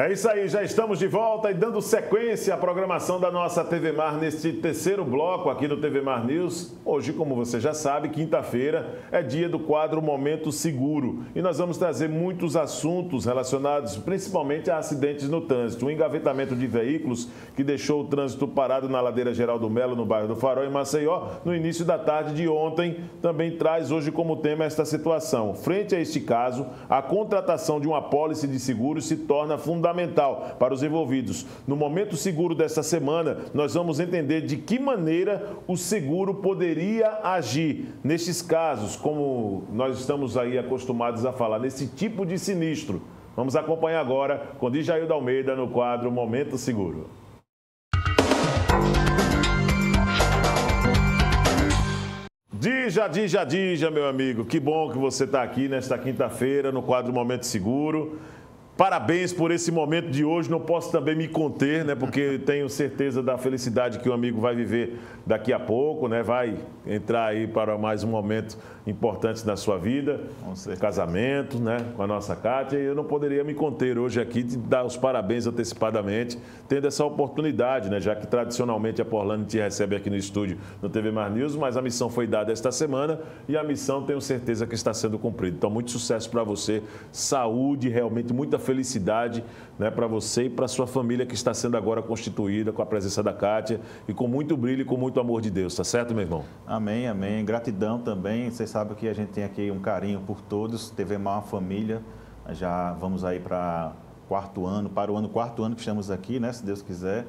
É isso aí, já estamos de volta e dando sequência à programação da nossa TV Mar neste terceiro bloco aqui do TV Mar News. Hoje, como você já sabe, quinta-feira é dia do quadro Momento Seguro e nós vamos trazer muitos assuntos relacionados principalmente a acidentes no trânsito. O engavetamento de veículos que deixou o trânsito parado na ladeira Geraldo Melo, no bairro do Farol, em Maceió, no início da tarde de ontem, também traz hoje como tema esta situação. Frente a este caso, a contratação de uma apólice de seguro se torna fundamental para os envolvidos. No Momento Seguro desta semana, nós vamos entender de que maneira o seguro poderia agir nestes casos, como nós estamos aí acostumados a falar, nesse tipo de sinistro. Vamos acompanhar agora com Djaildo Almeida no quadro Momento Seguro. Dija, meu amigo, que bom que você está aqui nesta quinta-feira no quadro Momento Seguro. Parabéns por esse momento de hoje, não posso também me conter, né? Porque tenho certeza da felicidade que o amigo vai viver daqui a pouco, né? Vai entrar aí para mais um momento importante na sua vida, casamento, né? Com a nossa Kátia, e eu não poderia me conter hoje aqui de dar os parabéns antecipadamente, tendo essa oportunidade, né? Já que tradicionalmente a Porlane te recebe aqui no estúdio no TV Mar News, mas a missão foi dada esta semana e a missão tenho certeza que está sendo cumprida. Então, muito sucesso para você, saúde, realmente muita felicidade, né, para você e para a sua família que está sendo agora constituída com a presença da Kátia e com muito brilho e com muito amor de Deus, tá certo, meu irmão? Amém, amém. Gratidão também. Vocês sabem que a gente tem aqui um carinho por todos. TV Mar, uma família. Já vamos aí para o quarto ano que estamos aqui, né, se Deus quiser.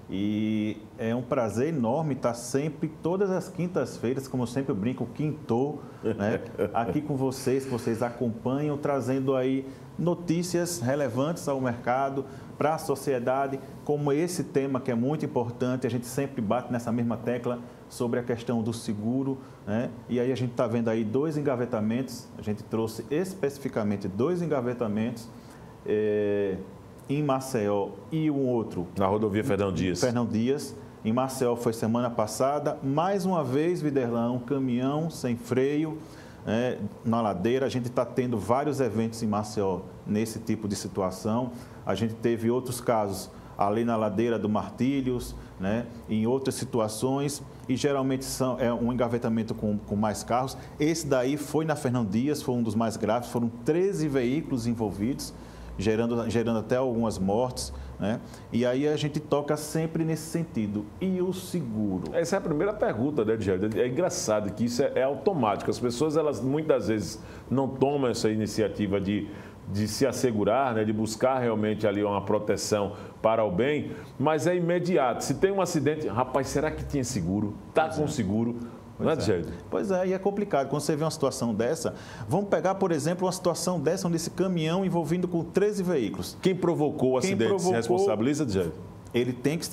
E é um prazer enorme estar sempre, todas as quintas-feiras, como eu sempre brinco, quintou, né, aqui com vocês, que vocês acompanham, trazendo aí notícias relevantes ao mercado, para a sociedade, como esse tema que é muito importante. A gente sempre bate nessa mesma tecla sobre a questão do seguro, né? E aí a gente está vendo aí 2 engavetamentos, a gente trouxe especificamente 2 engavetamentos, em Maceió e um outro... Na rodovia Fernão Dias. Em Maceió foi semana passada. Mais uma vez, Viderlan, um caminhão sem freio, na ladeira. A gente está tendo vários eventos em Maceió nesse tipo de situação. A gente teve outros casos ali na ladeira do Martílios, né, em outras situações, e geralmente é um engavetamento com mais carros. Esse daí foi na Fernão Dias, foi um dos mais graves, foram 13 veículos envolvidos, gerando até algumas mortes, né? E aí a gente toca sempre nesse sentido. E o seguro? Essa é a primeira pergunta, né, Djaildo? É engraçado que isso é automático. As pessoas, elas muitas vezes não tomam essa iniciativa de se assegurar, né, de buscar realmente ali uma proteção para o bem, mas é imediato. Se tem um acidente, rapaz, será que tinha seguro? Está com seguro? Não é, Djaildo? Pois é, e é complicado. Quando você vê uma situação dessa, vamos pegar, por exemplo, uma situação dessa, onde esse caminhão envolvido com 13 veículos. Quem provocou o acidente se responsabiliza, Djaildo? Ele tem que...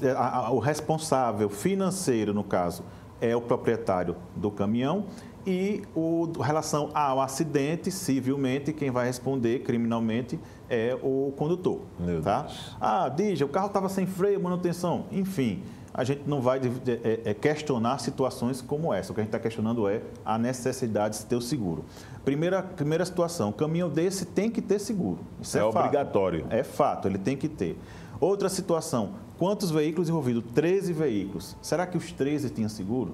O responsável financeiro, no caso, é o proprietário do caminhão, e em relação ao acidente, civilmente, quem vai responder criminalmente é o condutor. Tá? Dija, o carro estava sem freio, manutenção, enfim... A gente não vai questionar situações como essa. O que a gente está questionando é a necessidade de ter o seguro. Primeira situação, o caminhão desse tem que ter seguro. Isso é obrigatório. É fato, ele tem que ter. Outra situação, quantos veículos envolvidos? 13 veículos. Será que os 13 tinham seguro?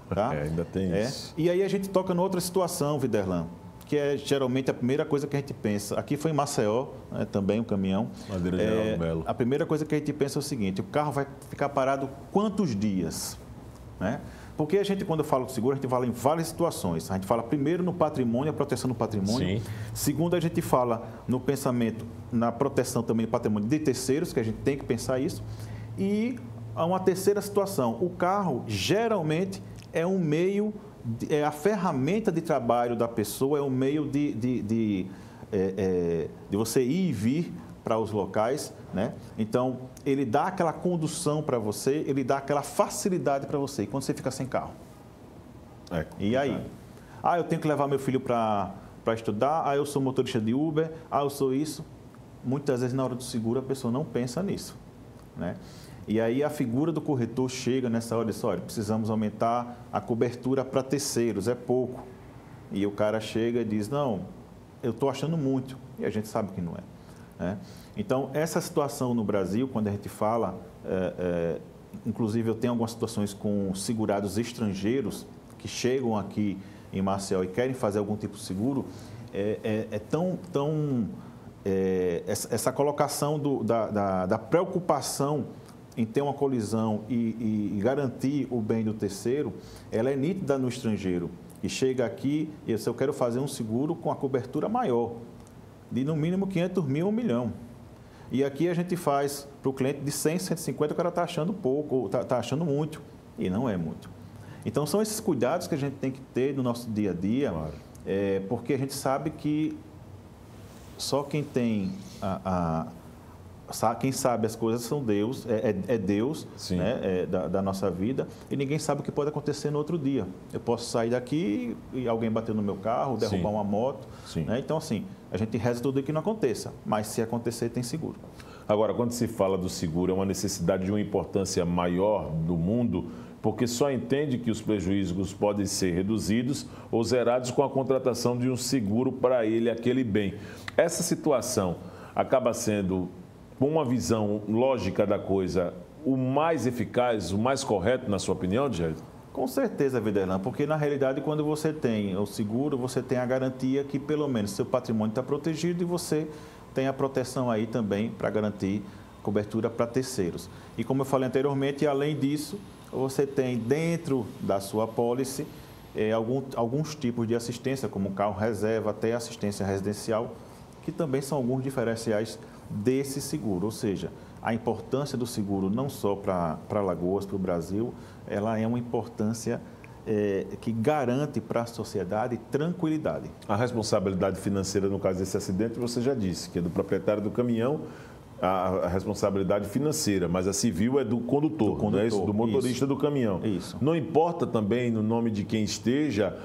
Tá? Ainda tem isso. E aí a gente toca em outra situação, Viderlan, que é geralmente a primeira coisa que a gente pensa. Aqui foi em Maceió, né, também um caminhão. Madeira Geraldo Melo. A primeira coisa que a gente pensa é o seguinte: o carro vai ficar parado quantos dias? Né? Porque a gente, quando fala do seguro, a gente fala em várias situações. A gente fala primeiro no patrimônio, a proteção do patrimônio. Sim. Segundo, a gente fala no pensamento, na proteção também do patrimônio de terceiros, que a gente tem que pensar isso. E uma terceira situação: o carro geralmente é um meio, é a ferramenta de trabalho da pessoa, é um meio de você ir e vir para os locais, né? Então, ele dá aquela condução para você, ele dá aquela facilidade para você. E quando você fica sem carro? E aí? Eu tenho que levar meu filho para estudar, eu sou motorista de Uber, eu sou isso. muitas vezes na hora do seguro a pessoa não pensa nisso, né? E aí a figura do corretor chega nessa hora e diz, olha, precisamos aumentar a cobertura para terceiros, é pouco. E o cara chega e diz, não, eu estou achando muito, e a gente sabe que não é, né? Então, essa situação no Brasil, quando a gente fala, inclusive eu tenho algumas situações com segurados estrangeiros que chegam aqui em Maceió e querem fazer algum tipo de seguro, essa colocação da preocupação em ter uma colisão e garantir o bem do terceiro, ela é nítida no estrangeiro. E chega aqui e diz, eu quero fazer um seguro com a cobertura maior, de no mínimo 500 mil, 1 milhão. E aqui a gente faz para o cliente de 100, 150, o cara está achando pouco, ou está achando muito, e não é muito. Então, são esses cuidados que a gente tem que ter no nosso dia a dia, claro. Porque a gente sabe que só quem tem quem sabe as coisas são Deus, Deus, né, da nossa vida, e ninguém sabe o que pode acontecer no outro dia. Eu posso sair daqui e alguém bater no meu carro, derrubar uma moto, né? Então, assim, a gente reza tudo que não aconteça, mas se acontecer, tem seguro. Agora, quando se fala do seguro, é uma necessidade de uma importância maior do mundo, porque só entende que os prejuízos podem ser reduzidos ou zerados com a contratação de um seguro para ele, aquele bem. Essa situação acaba sendo, com uma visão lógica da coisa, o mais eficaz, o mais correto, na sua opinião, Djair? Com certeza, Viderlan, porque na realidade, quando você tem o seguro, você tem a garantia que pelo menos seu patrimônio está protegido e você tem a proteção aí também para garantir cobertura para terceiros. E como eu falei anteriormente, além disso, você tem dentro da sua apólice alguns tipos de assistência, como carro reserva, até assistência residencial, que também são alguns diferenciais desse seguro. Ou seja, a importância do seguro não só para Alagoas, para o Brasil, ela é uma importância que garante para a sociedade tranquilidade. A responsabilidade financeira no caso desse acidente, você já disse, que é do proprietário do caminhão, a responsabilidade financeira, mas a civil é do condutor, né? Do motorista do caminhão. Isso. Não importa também, no nome de quem esteja,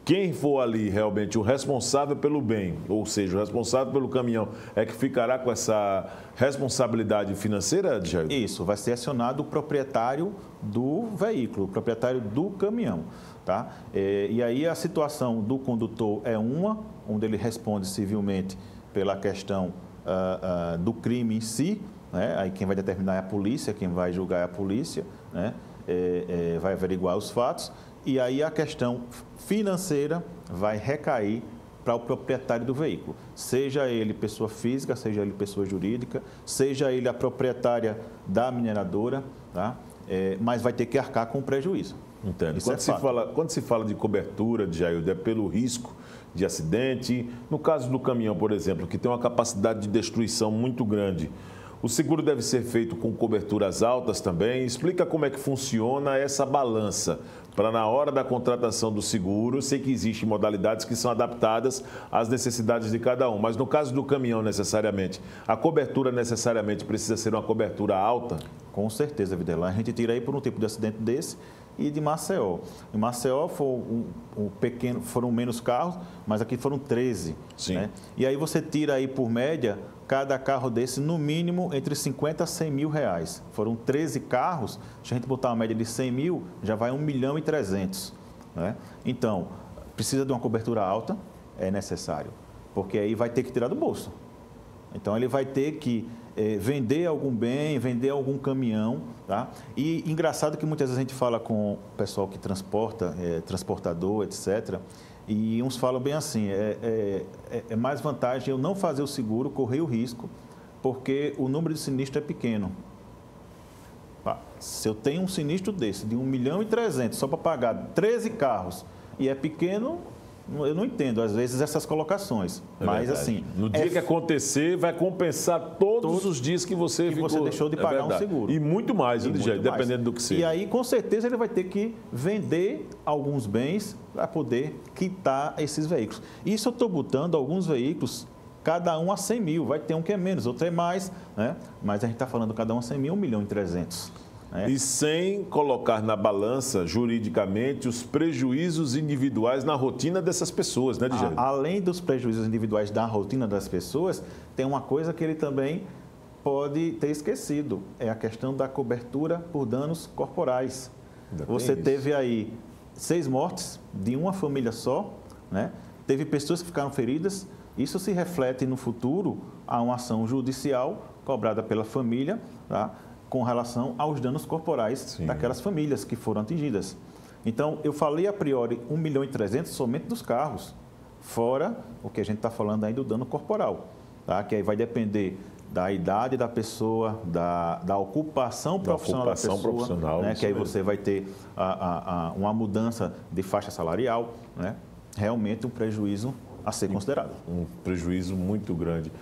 quem for ali realmente o responsável pelo bem, ou seja, o responsável pelo caminhão, é que ficará com essa responsabilidade financeira, Djair? Isso, vai ser acionado o proprietário do veículo, o proprietário do caminhão, tá? E aí a situação do condutor é onde ele responde civilmente pela questão do crime em si, né? Aí quem vai determinar é a polícia, quem vai julgar é a polícia, né? Vai averiguar os fatos. E aí a questão financeira vai recair para o proprietário do veículo, seja ele pessoa física, seja ele pessoa jurídica, seja ele a proprietária da mineradora, tá? Mas vai ter que arcar com o prejuízo. Entendo. Quando se fala de cobertura, Djair, é pelo risco de acidente. No caso do caminhão, por exemplo, que tem uma capacidade de destruição muito grande, o seguro deve ser feito com coberturas altas também. Explica como é que funciona essa balança para, na hora da contratação do seguro, sei que existem modalidades que são adaptadas às necessidades de cada um, mas no caso do caminhão, necessariamente, a cobertura necessariamente precisa ser uma cobertura alta? Com certeza, Viderlan. A gente tira aí por um tipo de acidente desse e de Maceió. Em Maceió foram menos carros, mas aqui foram 13. Sim. Né? E aí você tira aí por média, cada carro desse, no mínimo, entre 50 a 100 mil reais. Foram 13 carros, se a gente botar uma média de 100 mil, já vai 1 milhão e 300. Né? Então, precisa de uma cobertura alta, é necessário, porque aí vai ter que tirar do bolso. Então, ele vai ter que vender algum bem, vender algum caminhão, tá? E engraçado que muitas vezes a gente fala com o pessoal que transporta, transportador, etc., e uns falam bem assim, é mais vantagem eu não fazer o seguro, correr o risco, porque o número de sinistro é pequeno. Se eu tenho um sinistro desse, de 1 milhão e 300, só para pagar 13 carros, e é pequeno, eu não entendo, às vezes, essas colocações. Mas, assim... No dia que acontecer, vai compensar todos os dias que você deixou de pagar um seguro. E muito mais, dependendo do que seja. E aí, com certeza, ele vai ter que vender alguns bens para poder quitar esses veículos. Isso eu estou botando alguns veículos, cada um a 100 mil. Vai ter um que é menos, outro é mais, né? Mas a gente está falando cada um a 100 mil, 1 milhão e 300. E sem colocar na balança, juridicamente, os prejuízos individuais na rotina dessas pessoas, né, Djalma? Além dos prejuízos individuais da rotina das pessoas, tem uma coisa que ele também pode ter esquecido, é a questão da cobertura por danos corporais. Você teve aí 6 mortes de uma família só, né? Teve pessoas que ficaram feridas, isso se reflete no futuro a uma ação judicial cobrada pela família, tá? Com relação aos danos corporais daquelas famílias que foram atingidas. Então, eu falei a priori 1,3 milhão somente dos carros, fora o que a gente está falando aí do dano corporal, tá? Que aí vai depender da idade da pessoa, da ocupação profissional da pessoa, né? Que aí você vai ter uma mudança de faixa salarial, né? Realmente um prejuízo a ser considerado. Um prejuízo muito grande.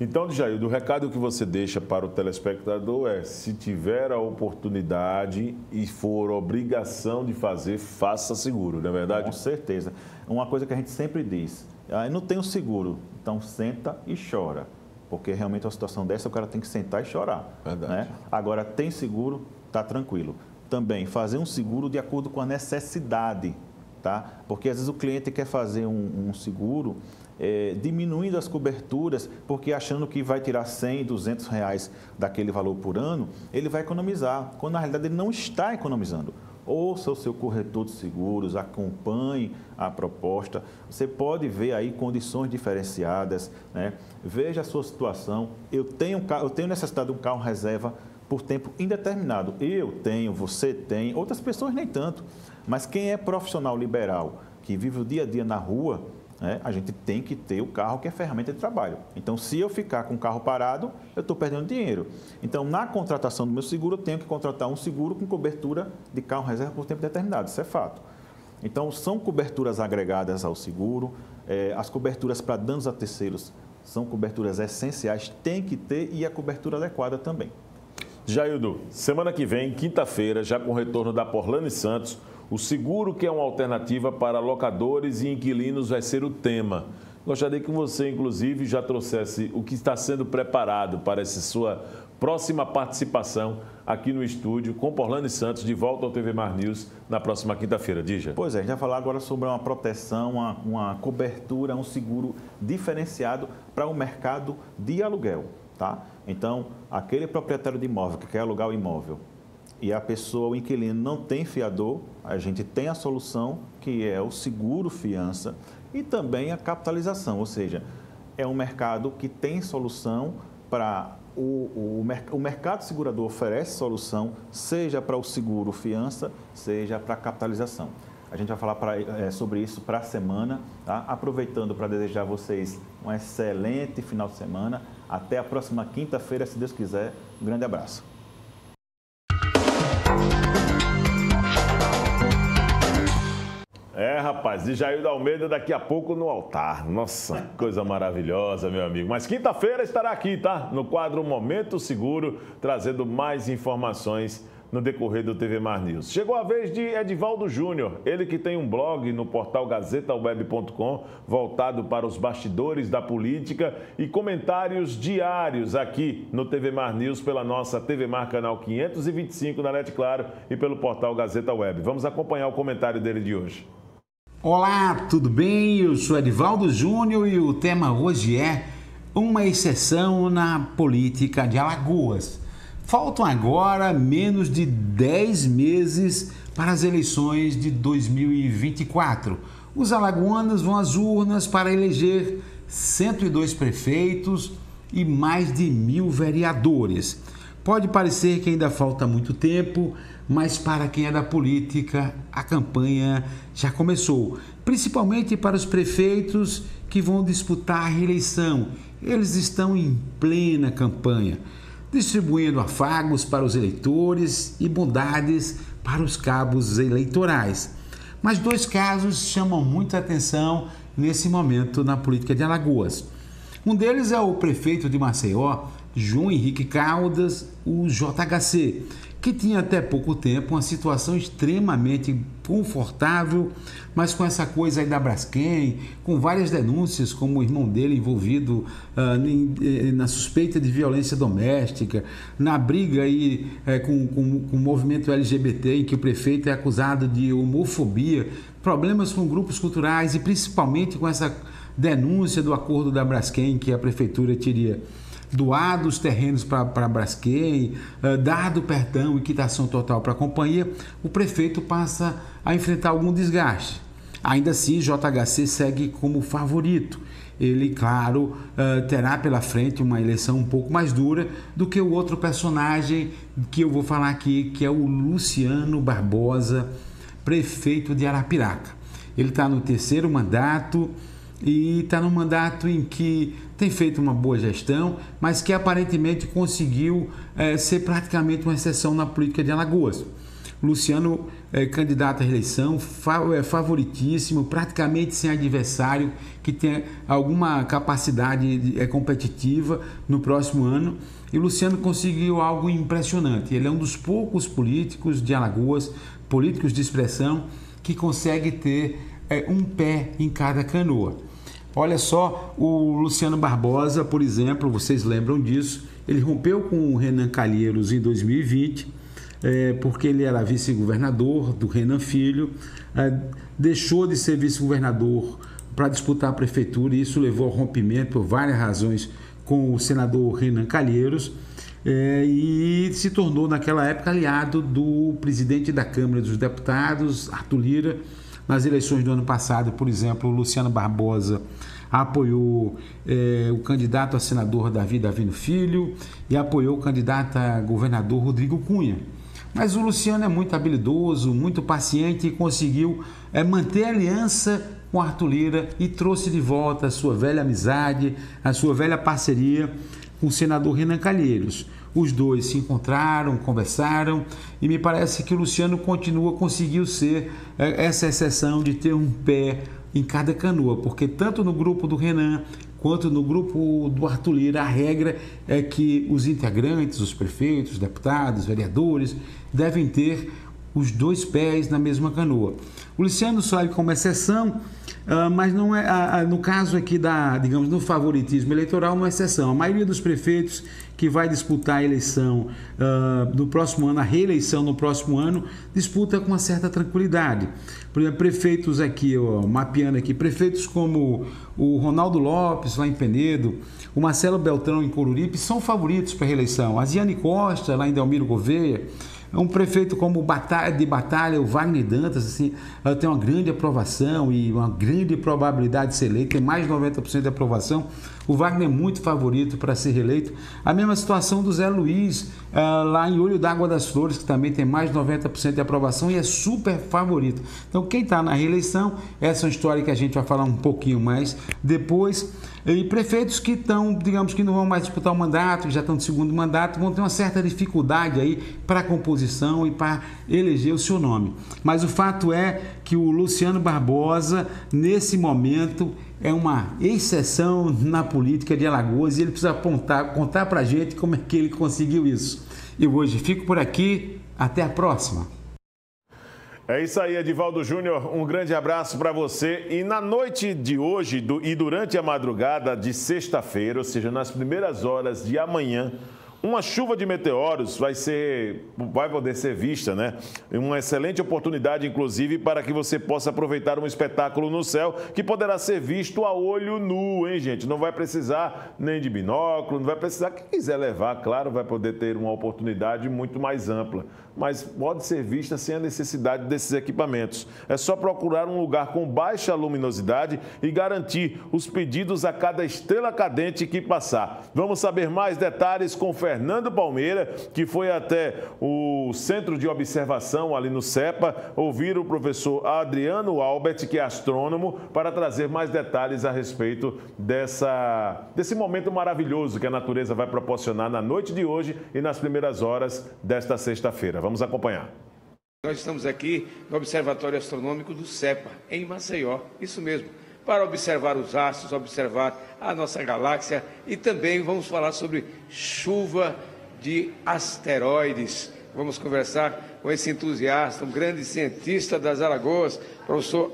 Então, Djaildo, o recado que você deixa para o telespectador é: se tiver a oportunidade e for obrigação de fazer, faça seguro, não é verdade? Com certeza. Uma coisa que a gente sempre diz: não tenho seguro, então senta e chora. Porque realmente uma situação dessa o cara tem que sentar e chorar. Verdade. Né? Agora, tem seguro, está tranquilo. Também, fazer um seguro de acordo com a necessidade. Tá? Porque às vezes o cliente quer fazer um seguro diminuindo as coberturas, porque achando que vai tirar 100, 200 reais daquele valor por ano, ele vai economizar, quando na realidade ele não está economizando. Ouça o seu corretor de seguros, acompanhe a proposta. Você pode ver aí condições diferenciadas, né? Veja a sua situação. Eu tenho necessidade de um carro reserva por tempo indeterminado. Eu tenho, você tem, outras pessoas nem tanto. Mas quem é profissional liberal, que vive o dia a dia na rua, né, a gente tem que ter o carro que é ferramenta de trabalho. Então, se eu ficar com o carro parado, eu estou perdendo dinheiro. Então, na contratação do meu seguro, eu tenho que contratar um seguro com cobertura de carro reserva por tempo determinado. Isso é fato. Então, são coberturas agregadas ao seguro. As coberturas para danos a terceiros são coberturas essenciais, tem que ter, e a cobertura adequada também. Djaildo, semana que vem, quinta-feira, já com o retorno da Porlane Santos, o seguro que é uma alternativa para locadores e inquilinos vai ser o tema. Gostaria que você, inclusive, já trouxesse o que está sendo preparado para essa sua próxima participação aqui no estúdio com Porlane Santos, de volta ao TV Mar News na próxima quinta-feira. Dija. Pois é, a gente vai falar agora sobre uma proteção, uma cobertura, um seguro diferenciado para o mercado de aluguel, tá? Então, aquele proprietário de imóvel que quer alugar o imóvel e a pessoa, o inquilino, não tem fiador, a gente tem a solução, que é o seguro fiança e também a capitalização, ou seja, é um mercado que tem solução para o mercado segurador oferece solução, seja para o seguro fiança, seja para a capitalização. A gente vai falar sobre isso para a semana, tá? Aproveitando para desejar a vocês um excelente final de semana. Até a próxima quinta-feira, se Deus quiser. Um grande abraço. Rapaz, Djaildo Almeida daqui a pouco no altar. Nossa, coisa maravilhosa, meu amigo. Mas quinta-feira estará aqui, tá? No quadro Momento Seguro, trazendo mais informações no decorrer do TV Mar News. Chegou a vez de Edivaldo Júnior, ele que tem um blog no portal gazetaweb.com, voltado para os bastidores da política e comentários diários aqui no TV Mar News, pela nossa TV Mar Canal 525 na NET Claro e pelo portal Gazeta Web. Vamos acompanhar o comentário dele de hoje. Olá, tudo bem? Eu sou Edivaldo Júnior e o tema hoje é uma exceção na política de Alagoas. Faltam agora menos de 10 meses para as eleições de 2024. Os alagoanos vão às urnas para eleger 102 prefeitos e mais de 1.000 vereadores. Pode parecer que ainda falta muito tempo, mas para quem é da política, a campanha já começou, principalmente para os prefeitos que vão disputar a reeleição. Eles estão em plena campanha, distribuindo afagos para os eleitores e bondades para os cabos eleitorais. Mas 2 casos chamam muita atenção nesse momento na política de Alagoas. Um deles é o prefeito de Maceió, João Henrique Caldas, o JHC, que tinha até pouco tempo uma situação extremamente confortável, mas com essa coisa aí da Braskem, com várias denúncias, como o irmão dele envolvido na suspeita de violência doméstica, na briga aí com o movimento LGBT, em que o prefeito é acusado de homofobia, problemas com grupos culturais e principalmente com essa denúncia do acordo da Braskem, que a prefeitura teria doado os terrenos para a Braskem, dado perdão e quitação total para a companhia, o prefeito passa a enfrentar algum desgaste. Ainda assim, JHC segue como favorito. Ele, claro, terá pela frente uma eleição um pouco mais dura do que o outro personagem que eu vou falar aqui, que é o Luciano Barbosa, prefeito de Arapiraca. Ele está no 3º mandato e está num mandato em que tem feito uma boa gestão, mas que aparentemente conseguiu ser praticamente uma exceção na política de Alagoas. Luciano é candidato à reeleição, favoritíssimo, praticamente sem adversário, que tem alguma capacidade competitiva no próximo ano. E Luciano conseguiu algo impressionante. Ele é um dos poucos políticos de Alagoas, políticos de expressão, que consegue ter um pé em cada canoa. Olha só, o Luciano Barbosa, por exemplo, vocês lembram disso, ele rompeu com o Renan Calheiros em 2020, porque ele era vice-governador do Renan Filho, deixou de ser vice-governador para disputar a prefeitura, e isso levou ao rompimento por várias razões com o senador Renan Calheiros, e se tornou naquela época aliado do presidente da Câmara dos Deputados, Arthur Lira. Nas eleições do ano passado, por exemplo, o Luciano Barbosa apoiou o candidato a senador Davi Davino Filho e apoiou o candidato a governador Rodrigo Cunha. Mas o Luciano é muito habilidoso, muito paciente e conseguiu manter a aliança com Arthur Lira e trouxe de volta a sua velha amizade, a sua velha parceria com o senador Renan Calheiros. Os dois se encontraram, conversaram e me parece que o Luciano conseguiu ser essa exceção de ter um pé em cada canoa, porque tanto no grupo do Renan quanto no grupo do Arthur Lira, a regra é que os integrantes, os prefeitos, deputados, vereadores, devem ter os dois pés na mesma canoa. O Luciano sai como exceção, mas não é, no caso aqui digamos, no favoritismo eleitoral, não é exceção. A maioria dos prefeitos que vai disputar a eleição no próximo ano, a reeleição no próximo ano, disputa com uma certa tranquilidade. Por exemplo, prefeitos aqui, mapeando aqui, prefeitos como o Ronaldo Lopes, lá em Penedo, o Marcelo Beltrão, em Coruripe, são favoritos para a reeleição. A Ziane Costa, lá em Delmiro Gouveia, um prefeito como de Batalha, o Wagner Dantas, assim, tem uma grande aprovação e uma grande probabilidade de ser eleito, tem mais de 90% de aprovação. O Wagner é muito favorito para ser reeleito. A mesma situação do Zé Luiz, lá em Olho d'Água das Flores, que também tem mais de 90% de aprovação e é super favorito. Então, quem está na reeleição, essa é uma história que a gente vai falar um pouquinho mais depois. E prefeitos que estão, digamos, que não vão mais disputar o mandato, que já estão no segundo mandato, vão ter uma certa dificuldade aí para a composição e para eleger o seu nome. Mas o fato é que o Luciano Barbosa, nesse momento, é uma exceção na política de Alagoas e ele precisa contar para a gente como é que ele conseguiu isso. E hoje fico por aqui, até a próxima. É isso aí, Edivaldo Júnior, um grande abraço para você. E na noite de hoje e durante a madrugada de sexta-feira, ou seja, nas primeiras horas de amanhã, uma chuva de meteoros vai poder ser vista, né? Uma excelente oportunidade, inclusive, para que você possa aproveitar um espetáculo no céu que poderá ser visto a olho nu, hein, gente? Não vai precisar nem de binóculo, não vai precisar. Quem quiser levar, claro, vai poder ter uma oportunidade muito mais ampla. Mas pode ser vista sem a necessidade desses equipamentos. É só procurar um lugar com baixa luminosidade e garantir os pedidos a cada estrela cadente que passar. Vamos saber mais detalhes com Fernando Palmeira, que foi até o Centro de Observação ali no CEPA, ouvir o professor Adriano Albert, que é astrônomo, para trazer mais detalhes a respeito desse momento maravilhoso que a natureza vai proporcionar na noite de hoje e nas primeiras horas desta sexta-feira. Vamos acompanhar. Nós estamos aqui no Observatório Astronômico do CEPA, em Maceió, isso mesmo. para observar os astros, observar a nossa galáxia e também vamos falar sobre chuva de asteroides. Vamos conversar com esse entusiasta, um grande cientista das Alagoas, professor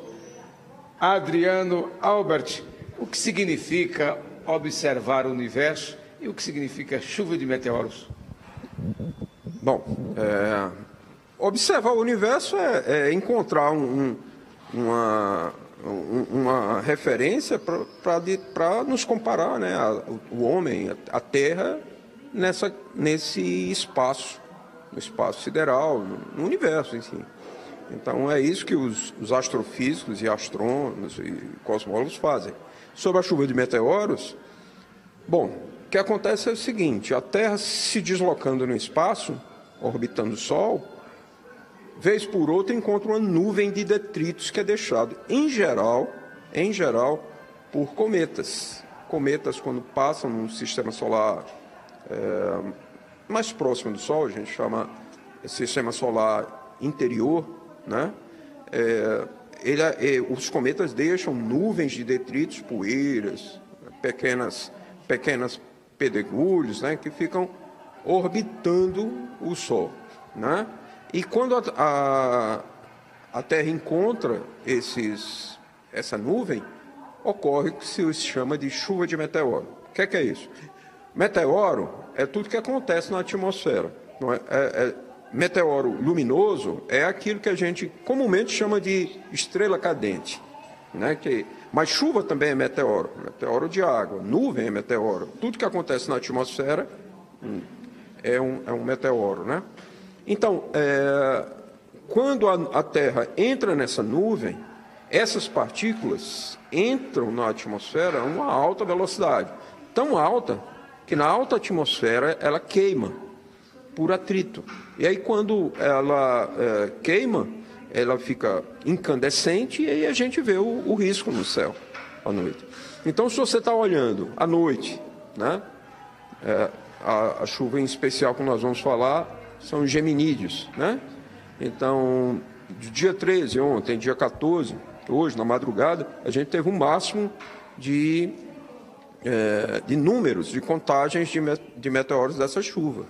Adriano Albert. O que significa observar o universo e o que significa chuva de meteoros? Bom, observar o universo é encontrar uma referência para nos comparar, né, o homem, a Terra, nesse espaço, no espaço sideral, no universo em si. Então, é isso que os astrofísicos e astrônomos e cosmólogos fazem. Sobre a chuva de meteoros, bom, o que acontece é o seguinte: a Terra se deslocando no espaço, orbitando o Sol, vez por outra encontra uma nuvem de detritos que é deixado, em geral, por cometas. Cometas, quando passam no sistema solar mais próximo do Sol, a gente chama sistema solar interior, né? Os cometas deixam nuvens de detritos, poeiras, pequenas pedregulhos, né, que ficam orbitando o Sol, né? E quando a Terra encontra essa nuvem, ocorre o que se chama de chuva de meteoro. O que é isso? Meteoro é tudo que acontece na atmosfera. Não é? Meteoro luminoso é aquilo que a gente comumente chama de estrela cadente, né? Mas chuva também é meteoro de água, nuvem é meteoro. Tudo que acontece na atmosfera é um meteoro, né? Então, quando a Terra entra nessa nuvem, essas partículas entram na atmosfera a uma alta velocidade, tão alta que na alta atmosfera ela queima por atrito. E aí, quando ela queima, ela fica incandescente e aí a gente vê o risco no céu à noite. Então, se você está olhando à noite, né, a chuva em especial que nós vamos falar são os geminídeos, né? Então, dia 13, ontem, dia 14, hoje, na madrugada, a gente teve um máximo de números, de contagens de meteoros dessa chuva,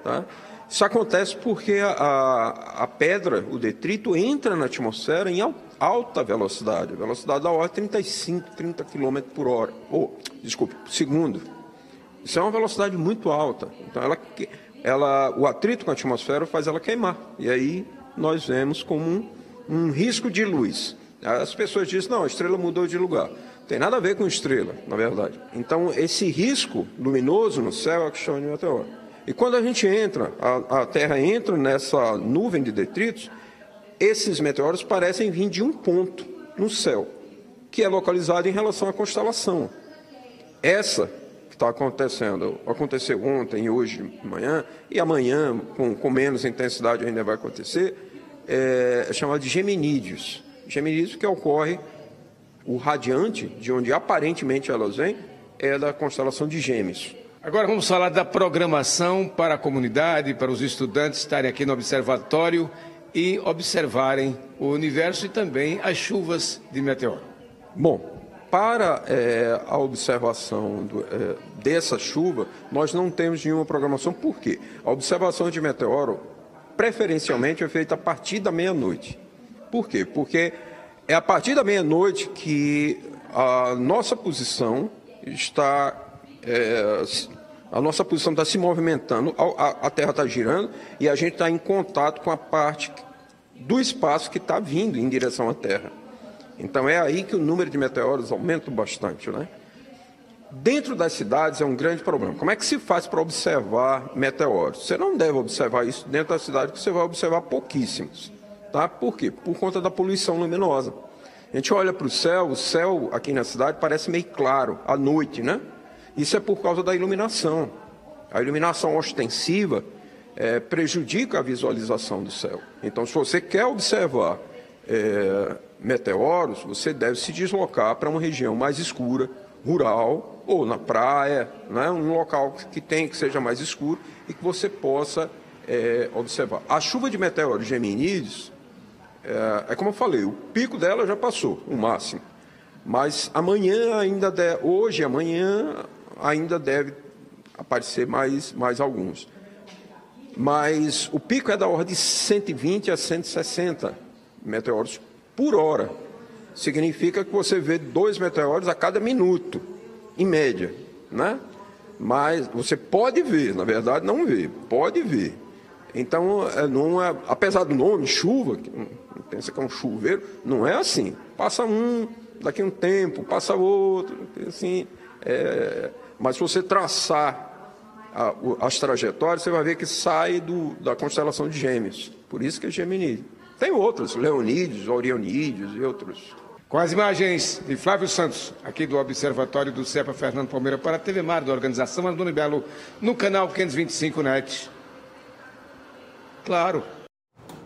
tá? Isso acontece porque a pedra, o detrito, entra na atmosfera em alta velocidade, velocidade da ordem de 30 km por hora, por segundo. Isso é uma velocidade muito alta. Então, o atrito com a atmosfera faz ela queimar. E aí nós vemos como um risco de luz. As pessoas dizem, não, a estrela mudou de lugar. Tem nada a ver com estrela, na verdade. Então, esse risco luminoso no céu é o que chama de meteoro. E quando a gente entra, a Terra entra nessa nuvem de detritos, esses meteoros parecem vir de um ponto no céu, que é localizado em relação à constelação. Essa que está aconteceu ontem e hoje de manhã, e amanhã, com menos intensidade ainda vai acontecer, é chamada de geminídeos. Geminídeos que ocorre, o radiante, de onde aparentemente elas vêm, é da constelação de Gêmeos. Agora vamos falar da programação para a comunidade, para os estudantes estarem aqui no observatório e observarem o universo e também as chuvas de meteoro. Bom, para a observação dessa chuva, nós não temos nenhuma programação. Por quê? A observação de meteoro, preferencialmente, é feita a partir da meia-noite. Por quê? Porque é a partir da meia-noite que a nossa posição está se movimentando, a Terra está girando e a gente está em contato com a parte do espaço que está vindo em direção à Terra. Então é aí que o número de meteoros aumenta bastante, né? Dentro das cidades é um grande problema. Como é que se faz para observar meteoros? Você não deve observar isso dentro da cidade, porque você vai observar pouquíssimos. Tá? Por quê? Por conta da poluição luminosa. A gente olha para o céu aqui na cidade parece meio claro, à noite, né? Isso é por causa da iluminação. A iluminação ostensiva prejudica a visualização do céu. Então, se você quer observar meteoros, você deve se deslocar para uma região mais escura, rural, ou na praia, né? Um local que seja mais escuro e que você possa observar. A chuva de meteoros geminídeos, como eu falei, o pico dela já passou, o máximo. Mas amanhã ainda hoje e amanhã ainda deve aparecer mais alguns. Mas o pico é da ordem de 120 a 160 meteoros por hora. Significa que você vê 2 meteoros a cada minuto, em média, né? Mas você pode ver, na verdade não vê, pode ver. Então, não é, apesar do nome, chuva, que pensa que é um chuveiro, não é assim. Passa um, daqui a um tempo, passa outro, assim. Mas se você traçar as trajetórias, você vai ver que sai da constelação de Gêmeos. Por isso que é Gemini. Tem outros, Leonídeos, Orionídeos e outros. Com as imagens de Flávio Santos, aqui do Observatório do CEPA Fernando Palmeira para a TV Mar, da organização Antônio Belo, no canal 525 NET. Claro.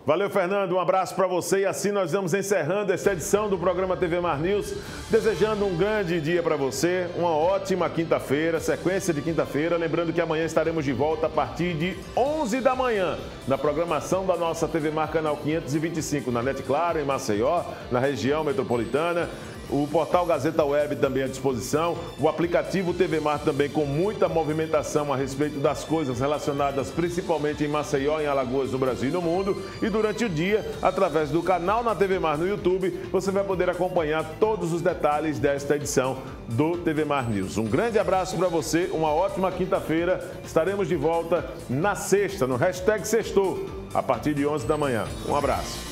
Valeu, Fernando. Um abraço para você. E assim nós vamos encerrando esta edição do programa TV Mar News, desejando um grande dia para você, uma ótima quinta-feira, sequência de quinta-feira. Lembrando que amanhã estaremos de volta a partir de 11 da manhã, na programação da nossa TV Mar Canal 525, na NET Claro, em Maceió, na região metropolitana. O portal Gazeta Web também à disposição, o aplicativo TV Mar também com muita movimentação a respeito das coisas relacionadas principalmente em Maceió, em Alagoas, no Brasil e no mundo. E durante o dia, através do canal na TV Mar no YouTube, você vai poder acompanhar todos os detalhes desta edição do TV Mar News. Um grande abraço para você, uma ótima quinta-feira. Estaremos de volta na sexta, no #Sextou, a partir de 11 da manhã. Um abraço.